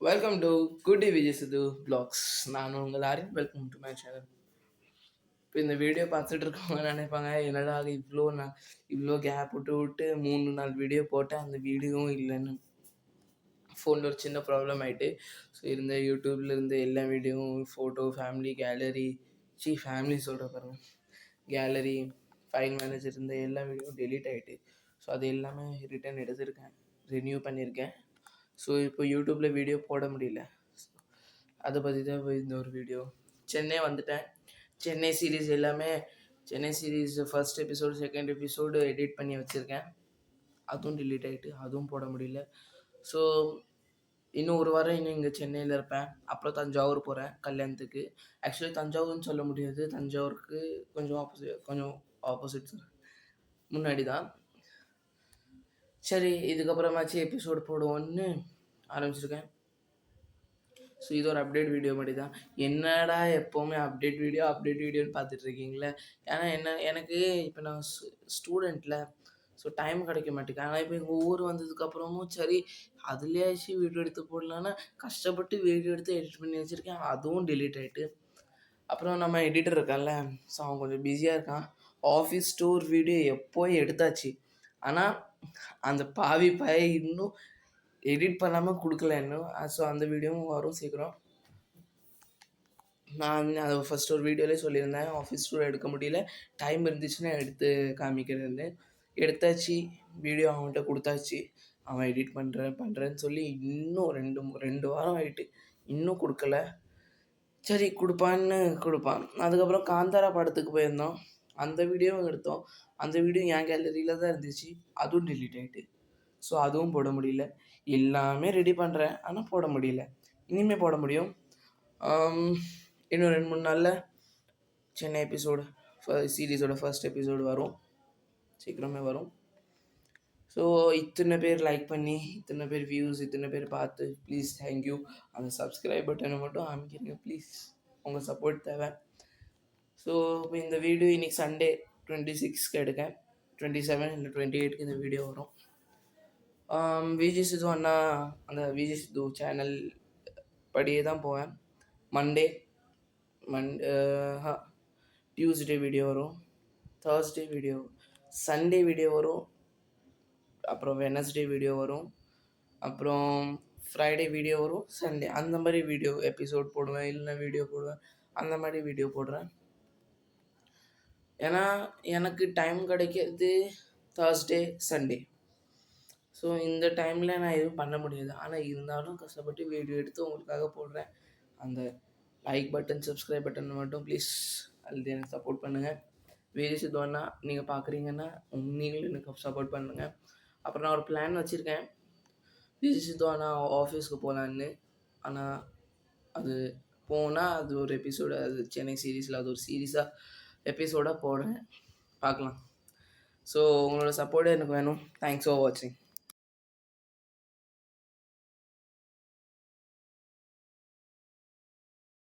Welcome to குட்டி விஜய் சித்து blocks. நான் உங்கள் ஆரின். Welcome to my channel. இப்போ இந்த வீடியோ பார்த்துட்டு இருக்கவங்க நினைப்பாங்க, என்னடா அது இவ்வளோ கேப் விட்டு விட்டு 3-4 வீடியோ போட்டேன், அந்த வீடியோவும் இல்லைன்னு. ஃபோனில் ஒரு சின்ன ப்ராப்ளம் ஆகிட்டு, ஸோ இருந்த யூடியூப்பில் இருந்த எல்லா வீடியோவும் ஃபோட்டோ, ஃபேமிலி கேலரி, ஃபேமிலி சொல்கிற பாருங்க, கேலரி, ஃபைல் மேனேஜர் இருந்த எல்லா வீடியோவும் டெலீட் ஆகிட்டு, ஸோ அது எல்லாமே ரிட்டன் எடுத்திருக்கேன், ரினியூ பண்ணியிருக்கேன். ஸோ இப்போ யூடியூப்பில் வீடியோ போட முடியல. அதை பற்றி தான் இந்த ஒரு வீடியோ. சென்னை வந்துட்டேன். சென்னை சீரீஸ் எல்லாமே, Chennai series first episode second episode edit பண்ணி வச்சுருக்கேன். அதுவும் டிலீட் ஆகிட்டு, அதுவும் போட முடியல. ஸோ இன்னும் ஒரு வாரம் இன்னும் இங்கே சென்னையில் இருப்பேன். அப்புறம் தஞ்சாவூர் போகிறேன் கல்யாணத்துக்கு. ஆக்சுவலி தஞ்சாவூர்னு சொல்ல முடியாது, தஞ்சாவூருக்கு கொஞ்சம் ஆப்போசிட் முன்னாடி தான். சரி, இதுக்கப்புறமாச்சு எபிசோடு போடுவோன்னு ஆரம்பிச்சிருக்கேன். ஸோ இது ஒரு அப்டேட் வீடியோ மட்டும் தான். என்னடா எப்போவுமே அப்டேட் வீடியோன்னு பார்த்துட்ருக்கீங்களே. ஏன்னா எனக்கு இப்போ நான் ஸ்டூடெண்ட்டில், ஸோ டைம் கிடைக்க மாட்டேங்குது. ஆனால் இப்போ எங்கள் ஊர் வந்ததுக்கப்புறமும் சரி, அதுலேயாச்சும் வீடியோ எடுத்து போடலான்னா கஷ்டப்பட்டு வீடியோ எடுத்து எடிட் பண்ணி வச்சுருக்கேன், அதுவும் டிலீட் ஆகிட்டு. அப்புறம் நம்ம எடிட்டர் இருக்கான்ல, ஸோ அவன் கொஞ்சம் பிஸியாக இருக்கான். ஆஃபீஸ் ஸ்டோர் வீடியோ எப்போ எடுத்தாச்சு, ஆனால் அந்த பாவி இன்னும் எடிட் பண்ணாமல் கொடுக்கல இன்னும். ஸோ அந்த வீடியோவும் வரும் சீக்கிரம். நான் அதை ஃபஸ்ட் ஒரு வீடியோலேயே சொல்லியிருந்தேன், ஆஃபீஸ் டூர் எடுக்க முடியல, டைம் இருந்துச்சுன்னா எடுத்து காமிக்கிறேன்னு. எடுத்தாச்சு, வீடியோ அவன்கிட்ட கொடுத்தாச்சு. அவன் எடிட் பண்ணுறேன்னு சொல்லி இன்னும் ரெண்டு வாரம் ஆகிட்டு இன்னும் கொடுக்கல. சரி கொடுப்பான். அதுக்கப்புறம் காந்தாரா படத்துக்கு போயிருந்தோம், அந்த வீடியோவும் எடுத்தோம். அந்த வீடியோ என் கேலரியில் தான் இருந்துச்சு, அதுவும் டிலீட் ஆகிட்டு. ஸோ அதுவும் போட முடியல. எல்லாமே ரெடி பண்ணுறேன், ஆனால் போட முடியல. இனிமேல் போட முடியும். இன்னும் 2-3 நாளில் சென்னை எபிசோடு சீரீஸோட ஃபர்ஸ்ட் எபிசோடு வரும், சீக்கிரமே வரும். ஸோ இத்தனை பேர் லைக் பண்ணி, இத்தனை பேர் வியூஸ், இத்தனை பேர் பார்த்து, ப்ளீஸ் தேங்க்யூ. அந்த சப்ஸ்கிரைப் பட்டனை மட்டும் அமைக்கிறீங்க ப்ளீஸ், உங்கள் சப்போர்ட் தேவை. ஸோ இப்போ இந்த வீடியோ இன்றைக்கி சண்டே 26க்கு எடுக்கேன், 27 இல்லை 28க்கு இந்த வீடியோ வரும். விஜய் சித்து அண்ணா அந்த விஜய் சித்து சேனல் படியே தான் போவேன். டியூஸ்டே வீடியோ வரும், தேர்ஸ்டே வீடியோ, சண்டே வீடியோ வரும், அப்புறம் வெனஸ்டே வீடியோ வரும், அப்புறம் ஃப்ரைடே வீடியோ வரும், சண்டே அந்த மாதிரி வீடியோ எபிசோட் போடுவேன், இல்லைன்னா வீடியோ போடுவேன், அந்த மாதிரி வீடியோ போடுறேன். ஏன்னா எனக்கு டைம் கிடைக்கிறது தேர்ஸ்டே சண்டே. ஸோ இந்த டைமில் நான் எதுவும் பண்ண முடியாது. ஆனால் இருந்தாலும் கஷ்டப்பட்டு வீடியோ எடுத்து உங்களுக்காக போடுறேன். அந்த லைக் பட்டன், சப்ஸ்கிரைப் பட்டன் மட்டும் ப்ளீஸ் அது எனக்கு சப்போர்ட் பண்ணுங்கள். விஜய் சித்து அண்ணா நீங்கள் பார்க்குறீங்கன்னா நீங்களும் எனக்கு சப்போர்ட் பண்ணுங்கள். அப்புறம் நான் ஒரு பிளான் வச்சுருக்கேன், விஜய் சித்து அண்ணா ஆஃபீஸ்க்கு போகலான்னு. ஆனால் அது போனால் அது ஒரு எபிசோடு, அது சென்னை சீரீஸில் அது ஒரு சீரீஸாக எபிசோடாக போடுறேன், பார்க்கலாம். ஸோ உங்களோட சப்போர்ட்டு எனக்கு வேணும். தேங்க்ஸ் ஃபார் வாட்சிங்.